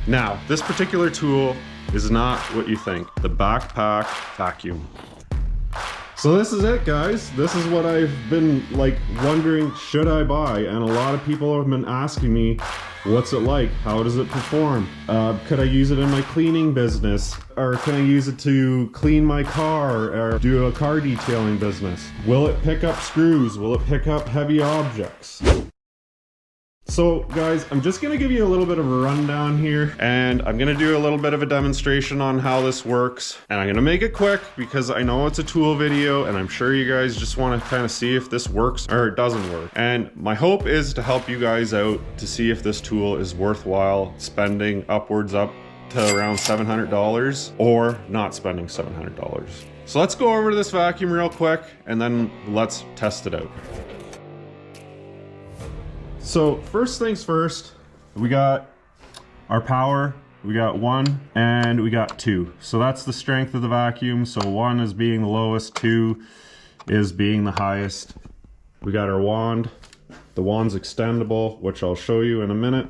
Now, this particular tool is not what you think. The Backpack Vacuum. So this is it, guys. This is what I've been like wondering, should I buy? And a lot of people have been asking me, what's it like? How does it perform? Could I use it in my cleaning business? Or can I use it to clean my car or do a car detailing business? Will it pick up screws? Will it pick up heavy objects? So guys, I'm just gonna give you a little bit of a rundown here, and I'm gonna do a little bit of a demonstration on how this works, and I'm gonna make it quick because I know it's a tool video and I'm sure you guys just want to kind of see if this works or it doesn't work. And my hope is to help you guys out to see if this tool is worthwhile spending upwards up to around $700 or not spending $700. So let's go over to this vacuum real quick and then let's test it out. So first things first, we got our power, we got 1 and we got 2. So that's the strength of the vacuum. So 1 is being the lowest, 2 is being the highest. We got our wand. The wand's extendable, which I'll show you in a minute.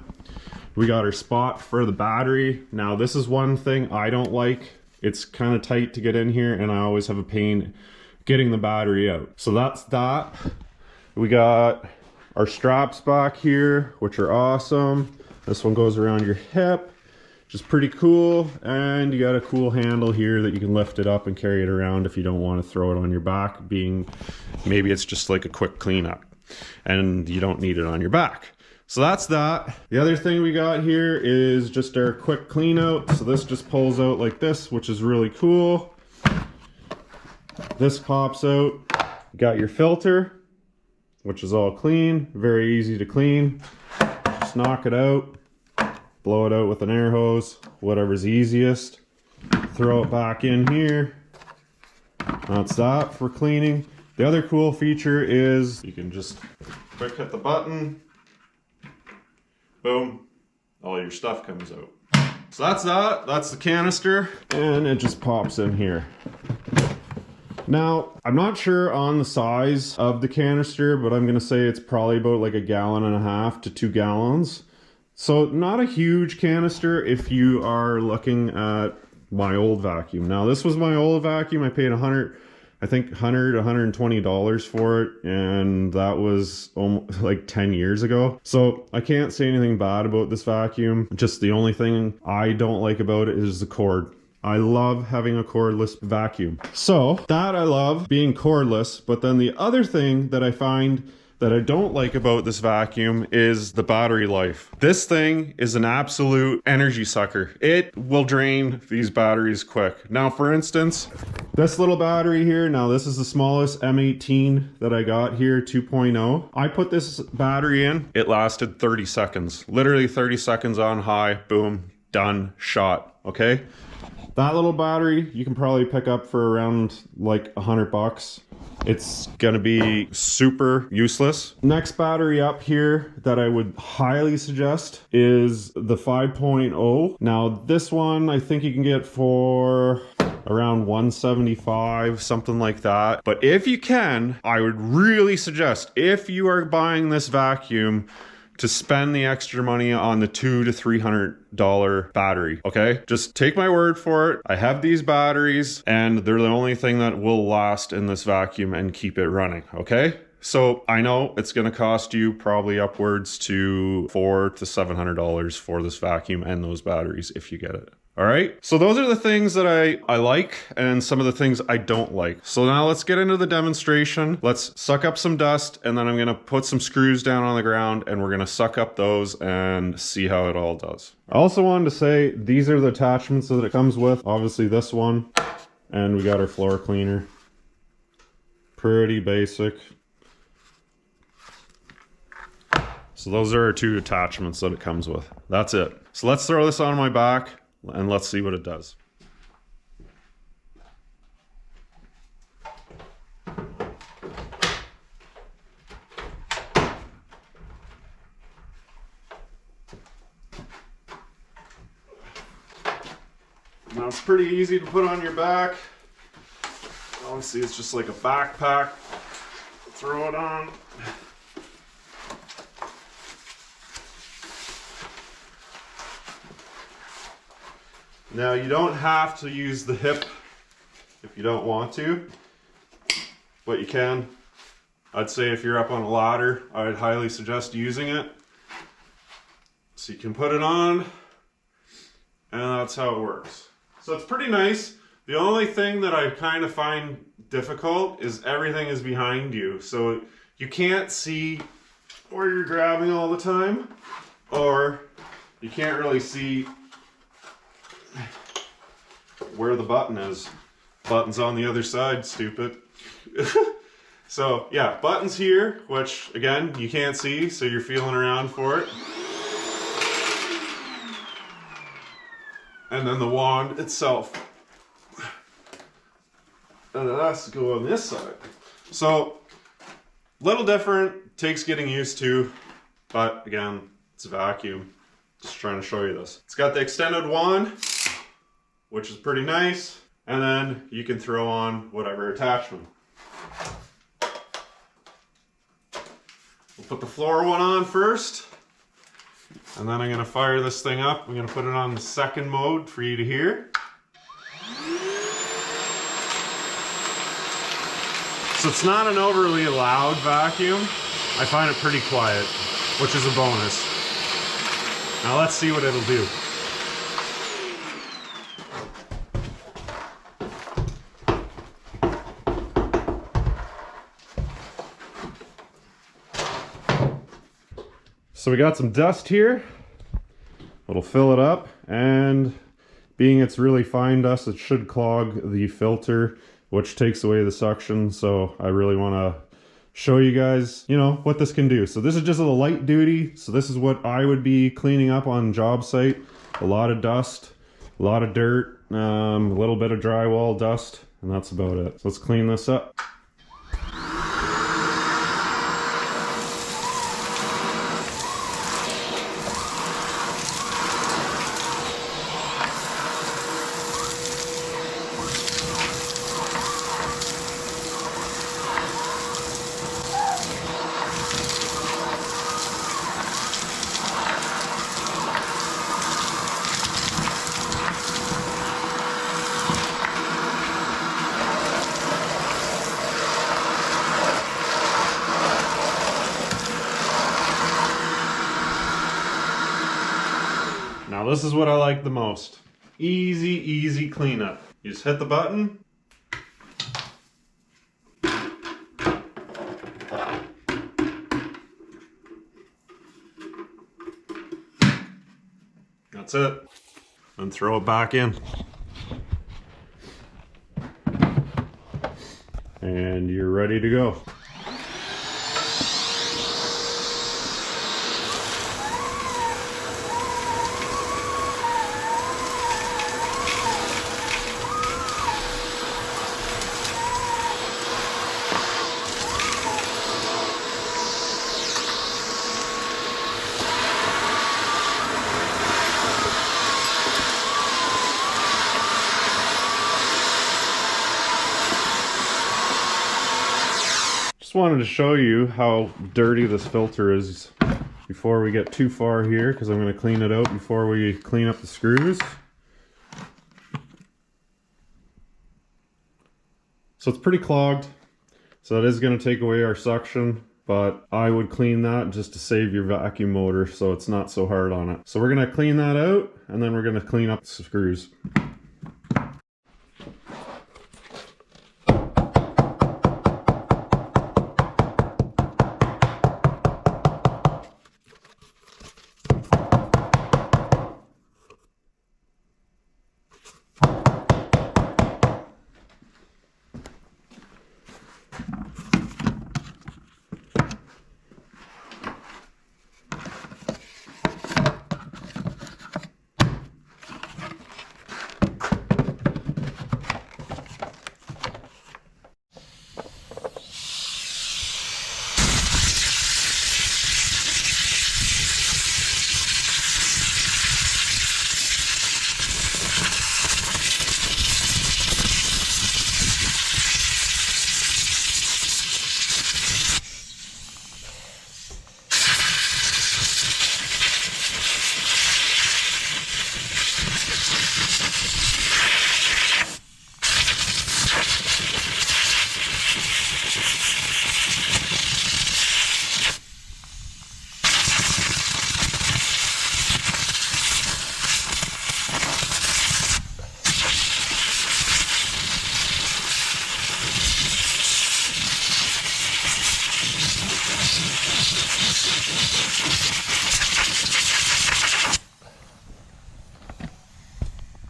We got our spot for the battery. Now this is one thing I don't like. It's kind of tight to get in here and I always have a pain getting the battery out. So that's that. We got our straps back here, which are awesome. This one goes around your hip, which is pretty cool. And you got a cool handle here that you can lift it up and carry it around if you don't want to throw it on your back, being maybe it's just like a quick cleanup and you don't need it on your back. So that's that. The other thing we got here is just our quick clean out. So this just pulls out like this, which is really cool. This pops out. You got your filter, which is all clean, very easy to clean. Just knock it out, blow it out with an air hose, whatever's easiest. Throw it back in here. That's that for cleaning. The other cool feature is you can just quick hit the button, boom, all your stuff comes out. So that's that, that's the canister, and it just pops in here. Now, I'm not sure on the size of the canister, but I'm going to say it's probably about like 1.5 gallons to 2 gallons. So not a huge canister if you are looking at my old vacuum. Now, this was my old vacuum. I paid $120 for it, and that was almost like 10 years ago. So I can't say anything bad about this vacuum. Just the only thing I don't like about it is the cord. I love having a cordless vacuum. So that I love being cordless, but then the other thing that I find that I don't like about this vacuum is the battery life. This thing is an absolute energy sucker. It will drain these batteries quick. Now, for instance, this little battery here, now this is the smallest M18 that I got here, 2.0. I put this battery in, it lasted 30 seconds. Literally 30 seconds on high, boom, done, shot, okay? That little battery you can probably pick up for around like $100. It's gonna be super useless. Next battery up here that I would highly suggest is the 5.0. Now this one I think you can get for around $175, something like that. But if you can, I would really suggest, if you are buying this vacuum, to spend the extra money on the $200 to $300 battery, okay? Just take my word for it. I have these batteries and they're the only thing that will last in this vacuum and keep it running, okay? So I know it's gonna cost you probably upwards to $400 to $700 for this vacuum and those batteries if you get it. All right, so those are the things that I like and some of the things I don't like. So now let's get into the demonstration. Let's suck up some dust and then I'm gonna put some screws down on the ground and we're gonna suck up those and see how it all does. I also wanted to say these are the attachments that it comes with. Obviously this one, and we got our floor cleaner. Pretty basic. So those are our 2 attachments that it comes with. That's it. So let's throw this on my back and let's see what it does. Now it's pretty easy to put on your back. Obviously it's just like a backpack. Throw it on. Now you don't have to use the hip if you don't want to, but you can. I'd say if you're up on a ladder, I'd highly suggest using it. So you can put it on, and that's how it works. So it's pretty nice. The only thing that I kind of find difficult is everything is behind you. So you can't see where you're grabbing all the time, or you can't really see where the button is. Button's on the other side, stupid. So yeah, button's here, which again, you can't see, so you're feeling around for it. And then the wand itself. And it has to go on this side. So, little different, takes getting used to, but again, it's a vacuum. Just trying to show you this. It's got the extended wand, which is pretty nice, and then you can throw on whatever attachment. We'll put the floor one on first, and then I'm going to fire this thing up. I'm going to put it on the second mode for you to hear. So it's not an overly loud vacuum. I find it pretty quiet, which is a bonus. Now let's see what it'll do. So we got some dust here. It'll fill it up, and being it's really fine dust, it should clog the filter, which takes away the suction. So I really want to show you guys, you know, what this can do. So this is just a light duty. So this is what I would be cleaning up on job site. A lot of dust, a lot of dirt, a little bit of drywall dust, and that's about it. So let's clean this up. Now this is what I like the most. Easy, easy cleanup. You just hit the button. That's it. And throw it back in. And you're ready to go. Just wanted to show you how dirty this filter is before we get too far here, because I'm going to clean it out before we clean up the screws. So it's pretty clogged, so that is going to take away our suction, but I would clean that just to save your vacuum motor so it's not so hard on it. So we're going to clean that out, and then we're going to clean up the screws.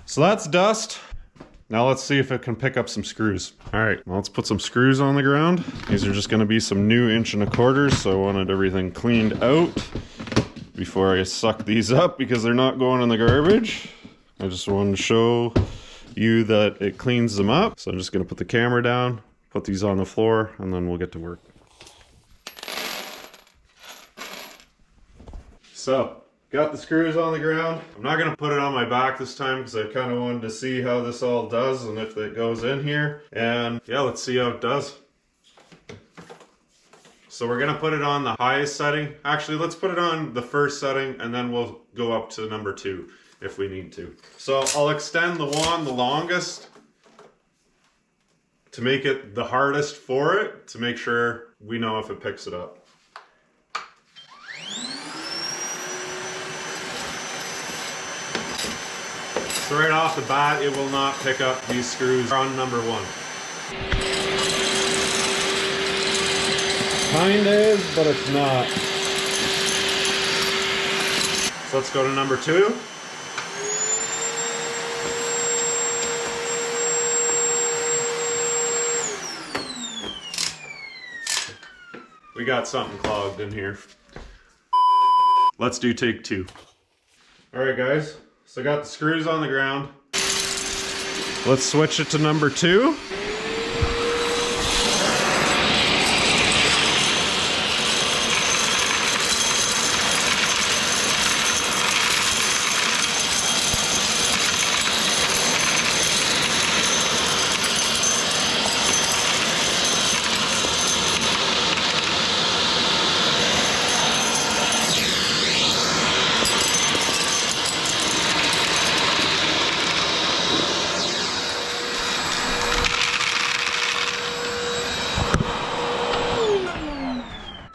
So that's dust. Now let's see if it can pick up some screws. All right, well, let's put some screws on the ground. These are just gonna be some new 1.25 inch, so I wanted everything cleaned out before I suck these up because they're not going in the garbage. I just wanted to show you that it cleans them up. So I'm just gonna put the camera down, put these on the floor, and then we'll get to work. So, got the screws on the ground. I'm not gonna put it on my back this time because I kind of wanted to see how this all does and if it goes in here. And yeah, let's see how it does. So we're gonna put it on the highest setting. Actually, let's put it on the first setting and then we'll go up to number 2 if we need to. So I'll extend the wand the longest to make it the hardest for it, to make sure we know if it picks it up. So right off the bat, it will not pick up these screws on number 1. Kind is, but it's not. So let's go to number 2. We got something clogged in here. Let's do take 2. All right, guys. So I got the screws on the ground. Let's switch it to number 2.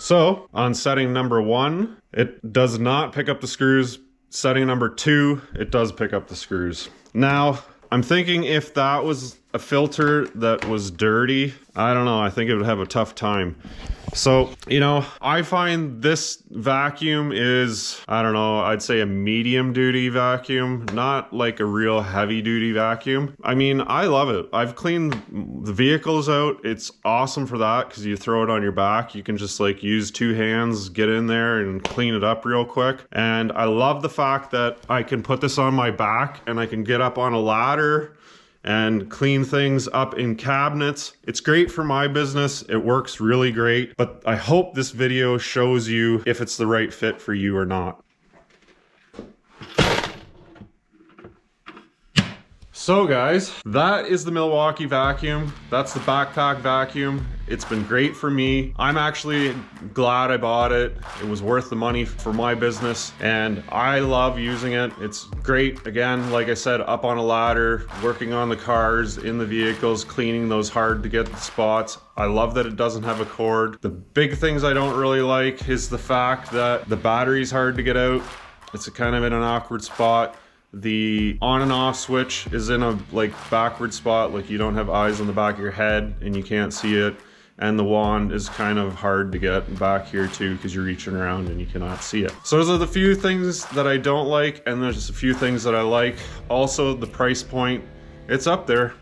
So on setting number 1, it does not pick up the screws. Setting number 2, it does pick up the screws. Now, I'm thinking if that was a filter that was dirty, I don't know, I think it would have a tough time. So, you know, I find this vacuum is, I don't know, I'd say a medium duty vacuum, not like a real heavy duty vacuum. I mean, I love it. I've cleaned the vehicles out. It's awesome for that because you throw it on your back. You can just like use 2 hands, get in there and clean it up real quick. And I love the fact that I can put this on my back and I can get up on a ladder and clean things up in cabinets. It's great for my business. It works really great, but I hope this video shows you if it's the right fit for you or not. So guys, that is the Milwaukee vacuum. That's the backpack vacuum. It's been great for me. I'm actually glad I bought it. It was worth the money for my business and I love using it. It's great. Again, like I said, up on a ladder, working on the cars, in the vehicles, cleaning those hard to get spots. I love that it doesn't have a cord. The big things I don't really like is the fact that the battery's hard to get out. It's kind of in an awkward spot. The on and off switch is in a like backward spot, like you don't have eyes on the back of your head and you can't see it. And the wand is kind of hard to get back here too because you're reaching around and you cannot see it. So those are the few things that I don't like, and there's just a few things that I like. Also, the price point, it's up there.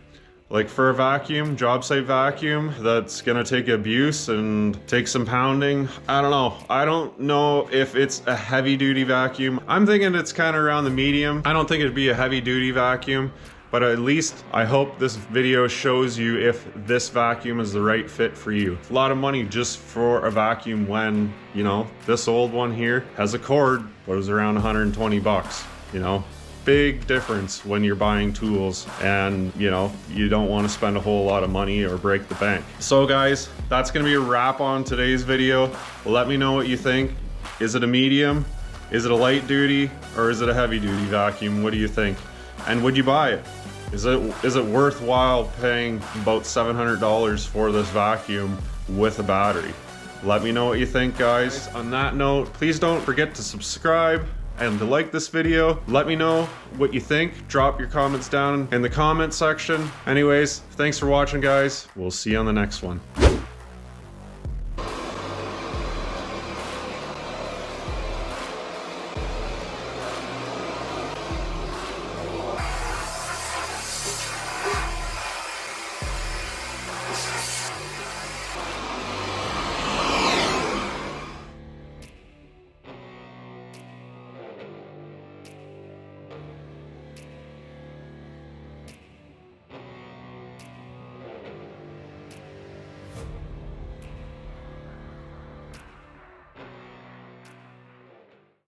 Like for a vacuum, job site vacuum, that's gonna take abuse and take some pounding. I don't know. I don't know if it's a heavy duty vacuum. I'm thinking it's kind of around the medium. I don't think it'd be a heavy duty vacuum, but at least I hope this video shows you if this vacuum is the right fit for you. A lot of money just for a vacuum when, you know, this old one here has a cord, but it was around 120 bucks, you know? Big difference when you're buying tools and you know you don't want to spend a whole lot of money or break the bank. So guys, that's gonna be a wrap on today's video. Let me know what you think. Is it a medium? Is it a light duty? Or is it a heavy duty vacuum? What do you think? And would you buy it? Is it worthwhile paying about $700 for this vacuum with a battery? Let me know what you think, guys. On that note, please don't forget to subscribe and to like this video. Let me know what you think. Drop your comments down in the comment section. Anyways, thanks for watching, guys. We'll see you on the next one.